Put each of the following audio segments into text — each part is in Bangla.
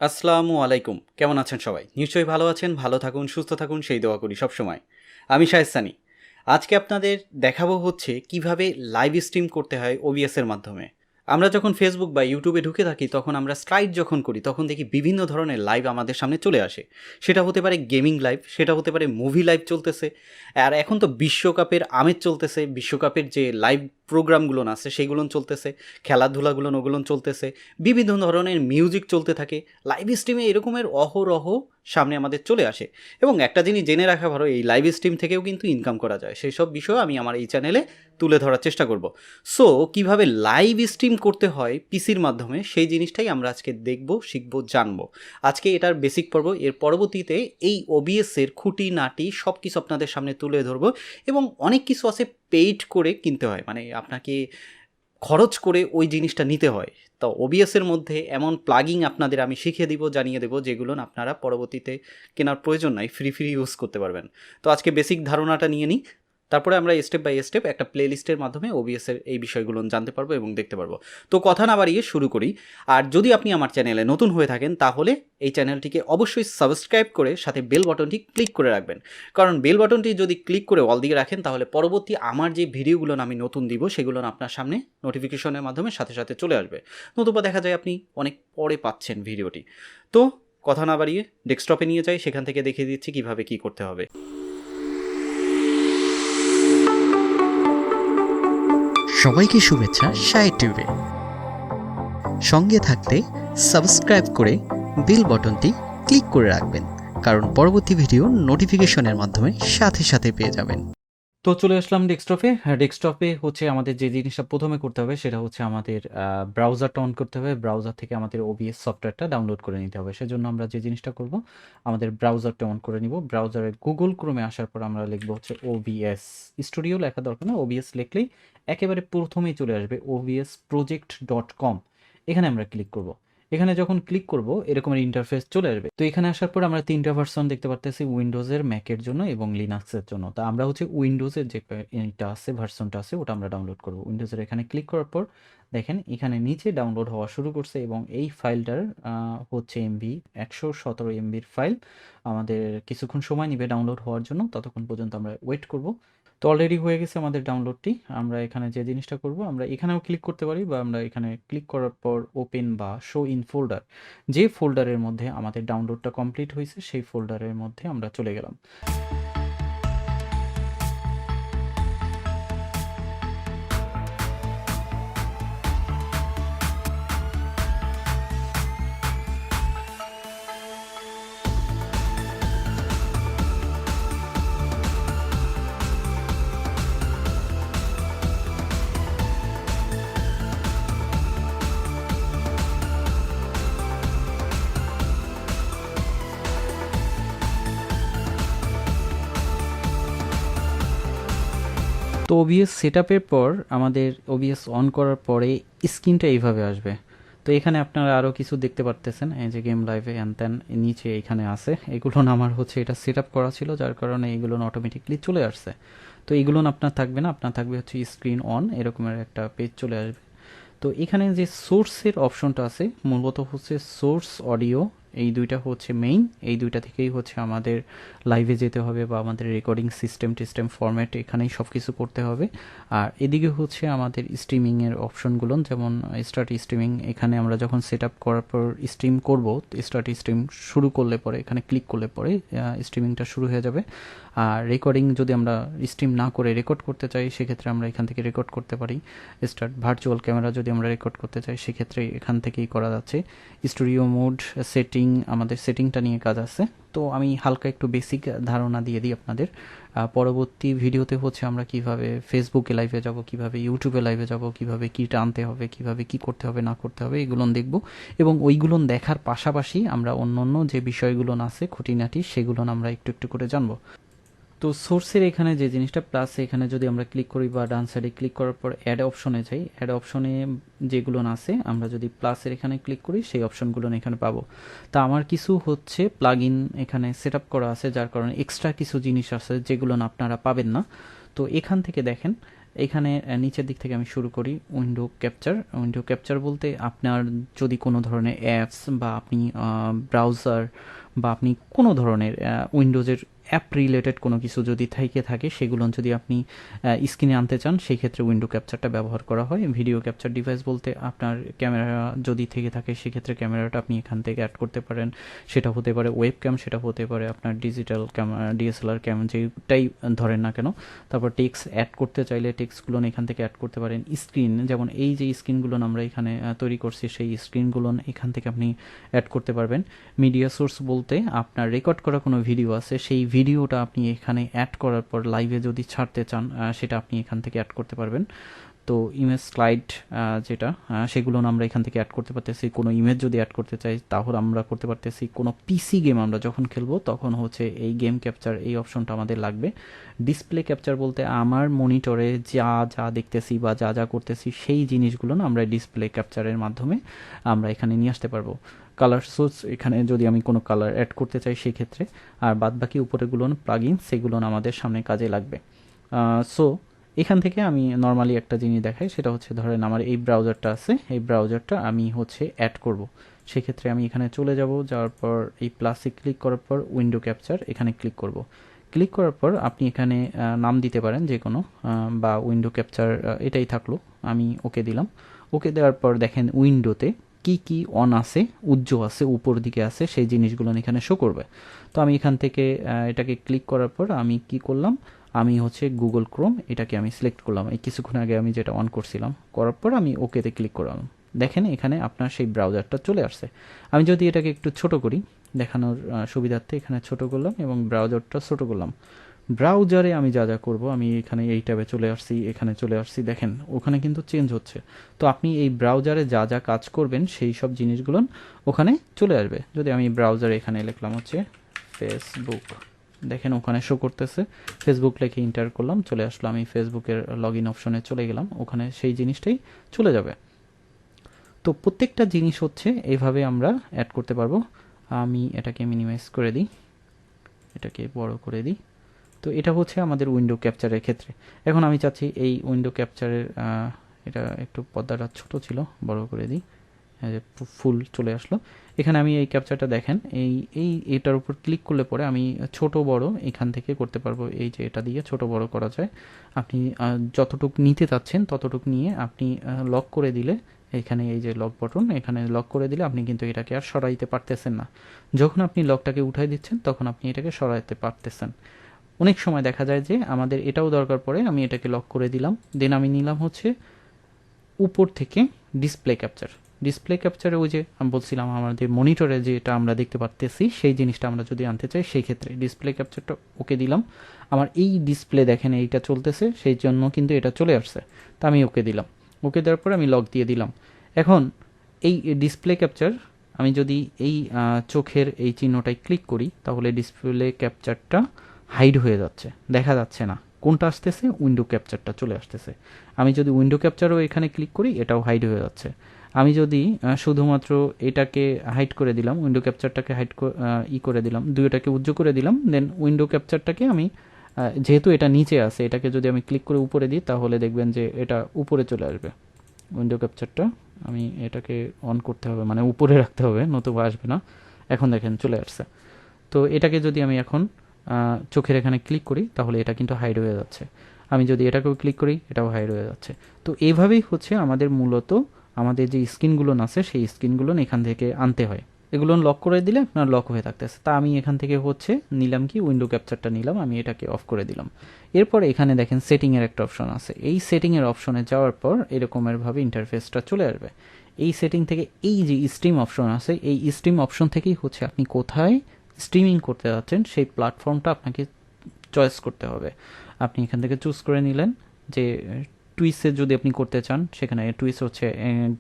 আসসালামু আলাইকুম। কেমন আছেন সবাই? নিশ্চয়ই ভালো আছেন, ভালো থাকুন, সুস্থ থাকুন সেই দোয়া করি সবসময়। আমি শাহেদ সানি। আজকে আপনাদের দেখাবো হচ্ছে কিভাবে লাইভ স্ট্রিম করতে হয় OBS এর মাধ্যমে। আমরা যখন Facebook বা YouTube এ ঢুকে থাকি তখন আমরা স্লাইড যখন করি তখন দেখি বিভিন্ন ধরনের লাইভ আমাদের সামনে চলে আসে। সেটা হতে পারে গেমিং লাইভ, সেটা হতে পারে মুভি লাইভ চলতেছে। আর এখন তো বিশ্বকাপের আমেজ চলতেছে, বিশ্বকাপের যে লাইভ প্রোগ্রামগুলো আছে সেগুলো চলতেছে, খেলাধুলাগুলো ওগুলো চলতেছে, বিভিন্ন ধরনের মিউজিক চলতে থাকে। লাইভ স্ট্রিমে এরকমের অহরহ সামনে আমাদের চলে আসে এবং একটা জিনিস জেনে রাখা ভালো, এই লাইভ স্ট্রিম থেকেও কিন্তু ইনকাম করা যায়। সেই সব বিষয় আমি আমার এই চ্যানেলে তুলে ধরার চেষ্টা করব। সো কিভাবে লাইভ স্ট্রিম করতে হয় পিসির মাধ্যমে সেই জিনিসটাই আমরা আজকে দেখব, শিখব, জানব। আজকে এটার বেসিক পর্ব, এর পরবর্তীতে এই ওবিএসের খুঁটিনাটি সব কিছু আপনাদের সামনে তুলে ধরবো এবং অনেক কিছু আছে পেইড করে কিনতে হয়, মানে আপনাকে খরচ করে ওই জিনিসটা নিতে হয়। তো ওবিএসের মধ্যে এমন প্লাগিং আপনাদের আমি শিখিয়ে দিব, জানিয়ে দেবো, যেগুলো আপনারা পরবর্তীতে কেনার প্রয়োজন নাই, ফ্রি ইউজ করতে পারবেন। তো আজকে বেসিক ধারণাটা নিয়ে নিই, তারপরে আমরা স্টেপ বাই স্টেপ একটা প্লেলিস্টের মাধ্যমে ওবিএসের এই বিষয়গুলো জানতে পারবো এবং দেখতে পারবো। তো কথা না বাড়িয়ে শুরু করি। আর যদি আপনি আমার চ্যানেলে নতুন হয়ে থাকেন তাহলে এই চ্যানেলটিকে অবশ্যই সাবস্ক্রাইব করে সাথে বেল বাটনটি ক্লিক করে রাখবেন, কারণ বেল বাটনটি যদি ক্লিক করে অল দিয়ে রাখেন তাহলে পরবর্তী আমার যে ভিডিওগুলো আমি নতুন দিব সেগুলো আপনার সামনে নোটিফিকেশনের মাধ্যমে সাথে সাথে চলে আসবে। নতুবা দেখা যায় আপনি অনেক পরে পাচ্ছেন ভিডিওটি। তো কথা না বাড়িয়ে ডেস্কটপে নিয়ে যাই, সেখান থেকে দেখিয়ে দিচ্ছি কিভাবে কি করতে হবে। সবাইকে শুভেচ্ছা SahedTube। সঙ্গে থাকতে সাবস্ক্রাইব করে বেল বাটনটি ক্লিক করে রাখবেন, কারণ পরবর্তী ভিডিও নোটিফিকেশনের মাধ্যমে সাথে সাথে পেয়ে যাবেন। তো চলে আসলাম ডেস্কটপে। ডেস্কটপে হচ্ছে আমাদের যে জিনিসটা প্রথমে করতে হবে সেটা হচ্ছে আমাদের ব্রাউজারটা অন করতে হবে। ব্রাউজার থেকে আমাদের OBS সফটওয়্যারটা ডাউনলোড করে নিতে হবে। সেজন্য আমরা যে জিনিসটা করব, আমাদের ব্রাউজারটা অন করে নিব। ব্রাউজারে গুগল ক্রোমে আসার পর আমরা লিখব হচ্ছে OBS স্টুডিও, লেখা দরকার না, OBS লিখলেই একেবারে প্রথমেই চলে আসবে obsproject.com। এখানে আমরা ক্লিক করব। এখানে যখন ক্লিক করব এরকমের ইন্টারফেস চলে আসবে। তো এখানে আসার পর আমরা তিনটা ভার্সন দেখতে পারতেছি, উইন্ডোজের, ম্যাকের জন্য এবং লিনাক্সের জন্য। তো আমরা হচ্ছে উইন্ডোজের যে এটা আছে, ভার্সনটা আছে, ওটা আমরা ডাউনলোড করব। উইন্ডোজের এখানে ক্লিক করার পর দেখেন এখানে নিচে ডাউনলোড হওয়া শুরু করছে এবং এই ফাইলটার হচ্ছে এমবি 117 এমবির ফাইল। আমাদের কিছুক্ষণ সময় নিবে ডাউনলোড হওয়ার জন্য, ততক্ষণ পর্যন্ত আমরা ওয়েট করব। তো অলরেডি হয়ে গেছে আমাদের ডাউনলোডটি। আমরা এখানে যে জিনিসটা করব, আমরা এখানেও ক্লিক করতে পারি বা আমরা এখানে ক্লিক করার পর ওপেন বা শো ইন ফোল্ডার, যে ফোল্ডারের মধ্যে আমাদের ডাউনলোডটা কমপ্লিট হয়েছে সেই ফোল্ডারের মধ্যে আমরা চলে গেলাম। তো ওবিএস সেটআপের পর আমাদের ওবিএস অন করার পরে স্ক্রিনটা এইভাবে আসবে। তো এখানে আপনারা আরও কিছু দেখতে পারতেছেন, এই যে গেম লাইভে অ্যান্ড ত্যান নিচে এখানে আছে। এগুলো আমার হচ্ছে এটা সেট আপ করা ছিল, যার কারণে এগুলো অটোমেটিকলি চলে আসছে। তো এগুলো আপনার থাকবে না, আপনার থাকবে হচ্ছে স্ক্রিন অন, এরকমের একটা পেজ চলে আসবে। তো এখানে যে সোর্সের অপশনটা আছে, মূলত হচ্ছে সোর্স অডিও, এই দুইটা হচ্ছে মেইন। এই দুইটা থেকেই হচ্ছে আমাদের লাইভে যেতে হবে বা আমাদের রেকর্ডিং সিস্টেম ফরম্যাট এখানেই সব কিছু করতে হবে। আর এদিকে হচ্ছে আমাদের স্ট্রিমিংয়ের অপশনগুলো, যেমন স্টার্ট স্ট্রিমিং। এখানে আমরা যখন সেট আপ করার পর স্ট্রিম করব, স্টার্ট স্ট্রিম শুরু করলে পরে এখানে ক্লিক করলে পরে স্ট্রিমিংটা শুরু হয়ে যাবে। আর রেকর্ডিং যদি আমরা স্ট্রিম না করে রেকর্ড করতে চাই সেক্ষেত্রে আমরা এখান থেকে রেকর্ড করতে পারি। স্টার্ট ভার্চুয়াল ক্যামেরা যদি আমরা রেকর্ড করতে চাই সেক্ষেত্রে এখান থেকেই করা যাচ্ছে। স্টুডিও মোড সেটিং, আমাদের সেটিংটা নিয়ে কাজ আছে। তো আমি হালকা একটু বেসিক ধারণা দিয়ে দিই আপনাদের। পরবর্তী ভিডিওতে হচ্ছে আমরা কিভাবে ফেসবুকে লাইভে যাব, কিভাবে ইউটিউবে লাইভে যাব, কিভাবে কি টানতে হবে, কিভাবে কি করতে হবে না করতে হবে, এগুলো দেখব। এবং ওইগুলো দেখার পাশাপাশি আমরা অন্য যে বিষয়গুলো আছে খুঁটিনাটি সেগুলো আমরা একটু একটু করে জানবো। তো সোর্সের এখানে যে জিনিসটা প্লাস, এখানে যদি আমরা ক্লিক করি বা ডান সাইডে ক্লিক করার পর অ্যাড অপশনে যাই, অ্যাড অপশনে যেগুলো আছে আমরা যদি প্লাসের এখানে ক্লিক করি সেই অপশনগুলো এখানে পাবো। তা আমার কিছু হচ্ছে প্লাগ ইন এখানে সেট আপ করা আছে, যার কারণে এক্সট্রা কিছু জিনিস আছে যেগুলো আপনারা পাবেন না। তো এখান থেকে দেখেন এখানে নিচের দিক থেকে আমি শুরু করি। উইন্ডো ক্যাপচার বলতে আপনার যদি কোনো ধরনের অ্যাপস বা আপনি ব্রাউজার বা আপনি কোনো ধরনের উইন্ডোজের অ্যাপ রিলেটেড কোনো কিছু যদি থেকে থাকে সেগুলো যদি আপনি স্ক্রিনে আনতে চান, সেই ক্ষেত্রে উইন্ডো ক্যাপচারটা ব্যবহার করা হয়। ভিডিও ক্যাপচার ডিভাইস বলতে আপনার ক্যামেরা যদি থেকে থাকে সেক্ষেত্রে ক্যামেরাটা আপনি এখান থেকে অ্যাড করতে পারেন। সেটা হতে পারে ওয়েব ক্যাম, সেটা হতে পারে আপনার ডিজিটাল ক্যামেরা, ডিএসএলআর ক্যাম, যেটাই ধরেন না কেন। তারপর টেক্সট অ্যাড করতে চাইলে টেক্সটগুলো এখান থেকে অ্যাড করতে পারেন। স্ক্রিন, যেমন এই যে স্ক্রিনগুলো আমরা এখানে তৈরি করছি সেই স্ক্রিনগুলো এখান থেকে আপনি অ্যাড করতে পারবেন। মিডিয়া সোর্স বলতে আপনার রেকর্ড করা কোনো ভিডিও আছে, সেই ভিডিওটা আপনি এখানে অ্যাড করার পর লাইভে যদি ছাড়তে চান সেটা আপনি এখান থেকে অ্যাড করতে পারবেন। তো ইমেজ স্লাইড যেটা সেগুলো আমরা এখান থেকে অ্যাড করতে পারতেছি। কোনো ইমেজ যদি অ্যাড করতে চাই তাহলে আমরা করতে পারতেছি। কোনো পিসি গেম আমরা যখন খেলবো তখন হচ্ছে এই গেম ক্যাপচার এই অপশনটা আমাদের লাগবে। ডিসপ্লে ক্যাপচার বলতে আমার মনিটরে যা যা দেখতেছি বা যা যা করতেছি সেই জিনিসগুলো আমরা ডিসপ্লে ক্যাপচারের মাধ্যমে আমরা এখানে নিয়ে আসতে পারবো। কালার সোর্স, এখানে যদি আমি কোনো কালার অ্যাড করতে চাই সেই ক্ষেত্রে, আর বাদবাকি উপরেগুলো প্লাগইন, সেগুলো আমাদের সামনে কাজে লাগবে। সো এখান থেকে আমি নর্মালি একটা জিনিস দেখাই, সেটা হচ্ছে ধরেন আমার এই ব্রাউজারটা আছে, এই ব্রাউজারটা আমি হচ্ছে অ্যাড করব। সেক্ষেত্রে আমি এখানে চলে যাব, যাওয়ার পর এই প্লাসে ক্লিক করার পর উইন্ডো ক্যাপচার এখানে ক্লিক করব। ক্লিক করার পর আপনি এখানে নাম দিতে পারেন যে কোনো, বা উইন্ডো ক্যাপচার এটাই থাকলো, আমি ওকে দিলাম। ওকে দেওয়ার পর দেখেন উইন্ডোতে কি কি অন আছে, উজ্জ্বল আছে, উপর দিকে আছে, সেই জিনিসগুলো এখানে শো করবে। তো আমি এখান থেকে এটাকে ক্লিক করার পর আমি কি করলাম, আমি হচ্ছে গুগল ক্রোম এটাকে আমি সিলেক্ট করলাম, এই কিছুক্ষণ আগে আমি যেটা অন করছিলাম, করার পর আমি ওকেতে ক্লিক করলাম। দেখেন এখানে আপনার সেই ব্রাউজারটা চলে আসছে। আমি যদি এটাকে একটু ছোট করি দেখানোর সুবিধার্থে, এখানে ছোট করলাম এবং ব্রাউজারটা ছোট করলাম। ব্রাউজারে আমি যা যা করবো, আমি এখানে এই ট্যাবে চলে আসছি, এখানে চলে আসছি, দেখেন ওখানে কিন্তু চেঞ্জ হচ্ছে। তো আপনি এই ব্রাউজারে যা যা কাজ করবেন সেই সব জিনিসগুলো ওখানে চলে আসবে। যদি আমি ব্রাউজারে এখানে লিখলাম হচ্ছে ফেসবুক, দেখেন ওখানে শো করতেছে। ফেসবুক লিখে ইন্টার করলাম, চলে আসলো, আমি ফেসবুকের লগ ইন অপশনে চলে গেলাম, ওখানে সেই জিনিসটাই চলে যাবে। তো প্রত্যেকটা জিনিস হচ্ছে এইভাবে আমরা অ্যাড করতে পারবো। আমি এটাকে মিনিমাইজ করে দিই, এটাকে বড় করে দিই। তো এটা হচ্ছে আমাদের উইন্ডো ক্যাপচারের ক্ষেত্রে। এখন আমি চাচ্ছি এই উইন্ডো ক্যাপচারের এটা একটু পর্দাটা ছোট ছিল, বড় করে দিই, ফুল চলে আসলো। এখানে আমি এই ক্যাপচারটা দেখেন, এটার উপর ক্লিক করলে পরে আমি ছোট বড় এখান থেকে করতে পারবো। এই যে এটা দিয়ে ছোট বড় করা যায়। আপনি যতটুক নিতে চাচ্ছেন ততটুক নিয়ে আপনি লক করে দিলে, এখানে এই যে লক বটন, এখানে লক করে দিলে আপনি কিন্তু এটাকে আর সরাইতে পারতেছেন না। যখন আপনি লকটাকে উঠাই দিচ্ছেন তখন আপনি এটাকে সরাইতে পারতেছেন। অনেক সময় দেখা যায় যে আমাদের এটাও দরকার পড়ে, আমি এটাকে লক করে দিলাম, দেন আমি নিলাম হচ্ছে উপর থেকে ডিসপ্লে ক্যাপচার। ডিসপ্লে ক্যাপচারে ওই যে আমি বলছিলাম আমাদের মনিটরে যেটা আমরা দেখতে পারতেছি সেই জিনিসটা আমরা যদি আনতে চাই সেই ক্ষেত্রে ডিসপ্লে ক্যাপচারটা ওকে দিলাম। আমার এই ডিসপ্লে দেখেন এইটা চলতেছে, সেই জন্য কিন্তু এটা চলে আসছে, তা আমি ওকে দিলাম। ওকে দেওয়ার পর আমি লক দিয়ে দিলাম। এখন এই ডিসপ্লে ক্যাপচার, আমি যদি এই চোখের এই চিহ্নটায় ক্লিক করি তাহলে ডিসপ্লে ক্যাপচারটা হাইড হয়ে যাচ্ছে, দেখা যাচ্ছে না কোনটা আসতেছে, উইন্ডো ক্যাপচারটা চলে আসতেছে। আমি যদি উইন্ডো ক্যাপচারও এখানে ক্লিক করি এটাও হাইড হয়ে যাচ্ছে। আমি যদি শুধুমাত্র এটাকে হাইড করে দিলাম, উইন্ডো ক্যাপচারটাকে হাইড করে দিলাম, দুইটাকে উজ্জ্বল করে দিলাম, দেন উইন্ডো ক্যাপচারটাকে আমি যেহেতু এটা নিচে আছে এটাকে যদি আমি ক্লিক করে উপরে দিই তাহলে দেখবেন যে এটা উপরে চলে আসবে। উইন্ডো ক্যাপচারটা আমি এটাকে অন করতে হবে, মানে উপরে রাখতে হবে, নতুবা আসবে না। এখন দেখেন চলে আসছে। তো এটাকে যদি আমি এখন চোখের এখানে ক্লিক করি তাহলে এটা কিন্তু হাইড হয়ে যাচ্ছে। আমি যদি এটাকেও ক্লিক করি এটাও হাইড হয়ে যাচ্ছে। তো এইভাবেই হচ্ছে আমাদের মূলত আমাদের যে স্ক্রিনগুলো আছে সেই স্ক্রিনগুলো এখান থেকে আনতে হয়। এগুলো লক করে দিলে আপনার লক হয়ে থাকতেছে। তা আমি এখান থেকে হচ্ছে নিলাম কি উইন্ডো ক্যাপচারটা নিলাম, আমি এটাকে অফ করে দিলাম। এরপর এখানে দেখেন সেটিংয়ের একটা অপশন আছে, এই সেটিংয়ের অপশনে যাওয়ার পর এরকমেরভাবে ইন্টারফেসটা চলে আসবে। এই সেটিং থেকে এই যে স্ট্রিম অপশন আছে, এই স্ট্রিম অপশন থেকেই হচ্ছে আপনি কোথায় স্ট্রিমিং করতে যাচ্ছেন সেই প্ল্যাটফর্মটা আপনাকে চয়েস করতে হবে। আপনি এখান থেকে চুজ করে নিলেন যে টুইসে যদি আপনি করতে চান, সেখানে টুইস হচ্ছে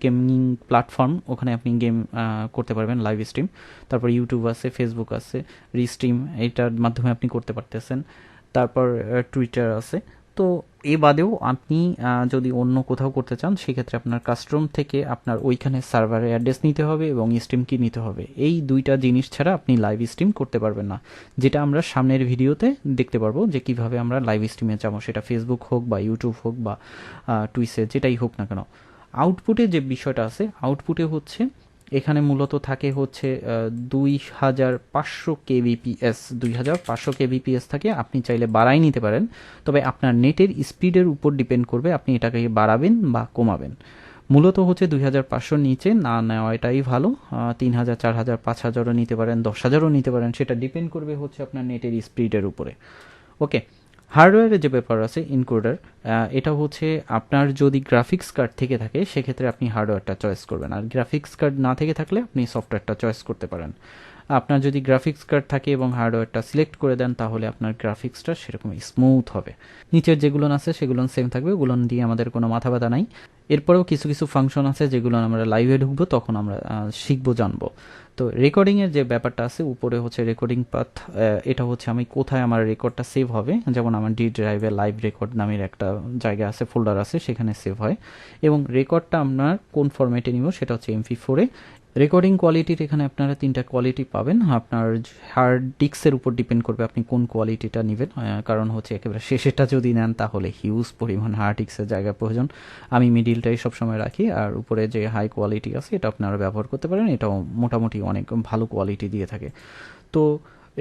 গেমিং প্ল্যাটফর্ম, ওখানে আপনি গেম করতে পারবেন লাইভ স্ট্রিম। তারপর ইউটিউব আছে, ফেসবুক আছে, রিস্ট্রিম, এইটার মাধ্যমে আপনি করতে পারতেছেন। তারপর টুইটার আছে। তো এ বাদেও আপনি যদি অন্য কোথাও করতে চান সেক্ষেত্রে আপনার কাস্টম থেকে আপনার ওইখানে সার্ভারের অ্যাড্রেস নিতে হবে এবং স্ট্রিম কি নিতে হবে। এই দুইটা জিনিস ছাড়া আপনি লাইভ স্ট্রিম করতে পারবেন না, যেটা আমরা সামনের ভিডিওতে দেখতে পারবো যে কিভাবে আমরা লাইভ স্ট্রিমে যাবো, সেটা ফেসবুক হোক বা ইউটিউব হোক বা টুইসে, যেটাই হোক না কেন। আউটপুটে যে বিষয়টা আছে, আউটপুটে হচ্ছে এখানে মূলত থাকে হচ্ছে 2500 কেবিপিএস, 2500 কেবিপিএস থাকে। আপনি চাইলে বাড়াই নিতে পারেন, তবে আপনার নেটের স্পিডের উপর ডিপেন্ড করবে আপনি এটাকে বাড়াবেন বা কমাবেন। মূলত হচ্ছে 2500 নিচে না নেওয়াটাই ভালো। 3000, 4000, 5000ও নিতে পারেন, 10,000ও নিতে পারেন, সেটা ডিপেন্ড করবে হচ্ছে আপনার নেটের স্পিডের উপরে। ওকে, হার্ডওয়্যারের যে ব্যাপার আছে ইনকোডার, এটা হচ্ছে আপনার যদি গ্রাফিক্স কার্ড থেকে থাকে সেক্ষেত্রে আপনি হার্ডওয়্যারটা চয়েস করবেন, আর গ্রাফিক্স কার্ড না থেকে থাকলে আপনি সফটওয়্যারটা চয়েস করতে পারেন। আপনার যদি গ্রাফিক্স কার্ড থাকে এবং হার্ডওয়্যারটা সিলেক্ট করে দেন তাহলে আপনার গ্রাফিক্সটা সেরকম স্মুথ হবে। নিচের যেগুলো আছে সেগুলো সেম থাকবে, ওগুলো দিয়ে আমাদের কোনো মাথা ব্যথা নাই। এরপরেও কিছু কিছু ফাংশন আছে যেগুলো আমরা লাইভে ঢুকবো তখন আমরা শিখবো, জানবো। তো রেকর্ডিংয়ের যে ব্যাপারটা আছে, উপরে হচ্ছে রেকর্ডিং পাথ, এটা হচ্ছে আমি কোথায় আমার রেকর্ডটা সেভ হবে, যেমন আমার ডি ড্রাইভে লাইভ রেকর্ড নামের একটা জায়গা আছে, ফোল্ডার আছে, সেখানে সেভ হয়। এবং রেকর্ডটা আপনার কোন ফরম্যাটে নিব সেটা হচ্ছে MP4-এ। রেকর্ডিং কোয়ালিটির এখানে আপনারা 3টা কোয়ালিটি পাবেন, আপনার হার্ড ডিস্কের উপর ডিপেন্ড করবে আপনি কোন কোয়ালিটিটা নেবেন। কারণ হচ্ছে একেবারে শেষেরটা যদি নেন তাহলে হিউজ পরিমাণ হার্ড ডিস্কের জায়গা প্রয়োজন। আমি মিডিলটাই সবসময় রাখি, আর উপরে যে হাই কোয়ালিটি আছে এটা আপনারা ব্যবহার করতে পারেন, এটাও মোটামুটি অনেক ভালো কোয়ালিটি দিয়ে থাকে। তো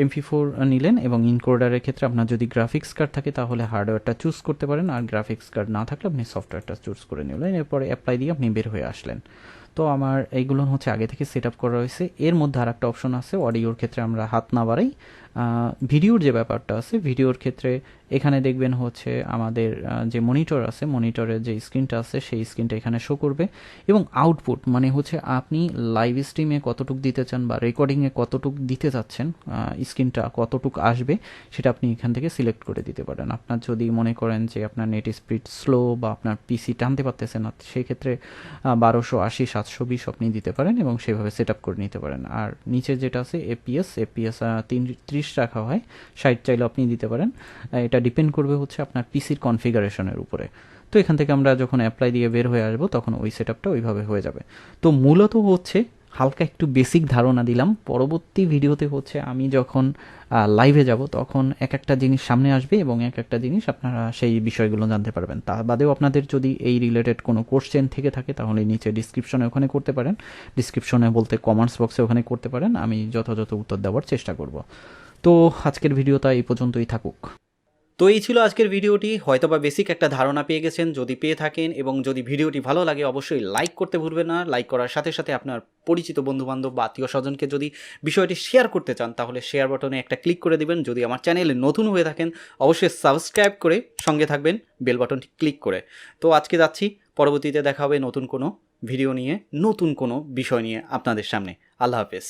MP4 নিলেন, এবং ইনকোডারের ক্ষেত্রে আপনার যদি গ্রাফিক্স কার্ড থাকে তাহলে হার্ডওয়্যারটা চুজ করতে পারেন, আর গ্রাফিক্স কার্ড না থাকলে আপনি সফটওয়্যারটা চুজ করে নিলেন। এরপরে অ্যাপ্লাই দিয়ে আপনি বের হয়ে আসলেন। তো আমার এইগুলো হচ্ছে আগে থেকে সেট আপ করা রয়েছে। এর মধ্যে আর একটা অপশন আছে, অডিওর ক্ষেত্রে আমরা হাত না বাড়াই। ভিডিওর যে ব্যাপারটা আছে, ভিডিওর ক্ষেত্রে এখানে দেখবেন হচ্ছে আমাদের যে মনিটর আছে, মনিটরের যে স্ক্রিনটা আছে সেই স্ক্রিনটা এখানে শো করবে, এবং আউটপুট মানে হচ্ছে আপনি লাইভ স্ট্রিমে কতটুক দিতে চান বা রেকর্ডিংয়ে কতটুক দিতে চাচ্ছেন, স্ক্রিনটা কতটুক আসবে সেটা আপনি এখান থেকে সিলেক্ট করে দিতে পারেন। আপনার যদি মনে করেন যে আপনার নেট স্পিড স্লো বা আপনার পিসি টানতে পারতেছে না, সেই ক্ষেত্রে 1280, 720 আপনি দিতে পারেন এবং সেভাবে সেট আপ করে নিতে পারেন। আর নিচে যেটা আছে এপিএস 30 রাখা হয়, 60 চাইলে আপনি দিতে পারেন। এটা ডিপেন্ড করবে হচ্ছে আপনার পিসির কনফিগারেশনের উপরে। তো এখান থেকে আমরা যখন অ্যাপ্লাই দিয়ে বের হয়ে আসবো তখন ওই সেট আপটা ওইভাবে হয়ে যাবে। তো মূলত হচ্ছে হালকা একটু বেসিক ধারণা দিলাম। পরবর্তী ভিডিওতে হচ্ছে আমি যখন লাইভে যাব তখন এক একটা জিনিস সামনে আসবে এবং এক একটা জিনিস আপনারা সেই বিষয়গুলো জানতে পারবেন। তা বাদেও আপনাদের যদি এই রিলেটেড কোনো কোশ্চেন থেকে থাকে তাহলে নিচে ডিসক্রিপশনে ওখানে করতে পারেন, ডিসক্রিপশনে বলতে কমেন্টস বক্সে ওখানে করতে পারেন, আমি যথাযথ উত্তর দেওয়ার চেষ্টা করব। তো আজকের ভিডিওটা এই পর্যন্তই থাকুক। তো এই ছিল আজকের ভিডিওটি। হয়তোবা বেসিক একটা ধারণা পেয়ে গেছেন। যদি পেয়ে থাকেন এবং যদি ভিডিওটি ভালো লাগে অবশ্যই লাইক করতে ভুলবেন না। লাইক করার সাথে সাথে আপনার পরিচিত বন্ধুবান্ধব বা আত্মীয় স্বজনকে যদি বিষয়টি শেয়ার করতে চান তাহলে শেয়ার বাটনে একটা ক্লিক করে দিবেন। যদি আমার চ্যানেলে নতুন হয়ে থাকেন অবশ্যই সাবস্ক্রাইব করে সঙ্গে থাকবেন বেল বাটনটি ক্লিক করে। তো আজকে যাচ্ছি, পরবর্তীতে দেখা হবে নতুন কোনো ভিডিও নিয়ে, নতুন কোনো বিষয় নিয়ে আপনাদের সামনে। আল্লাহ হাফেজ।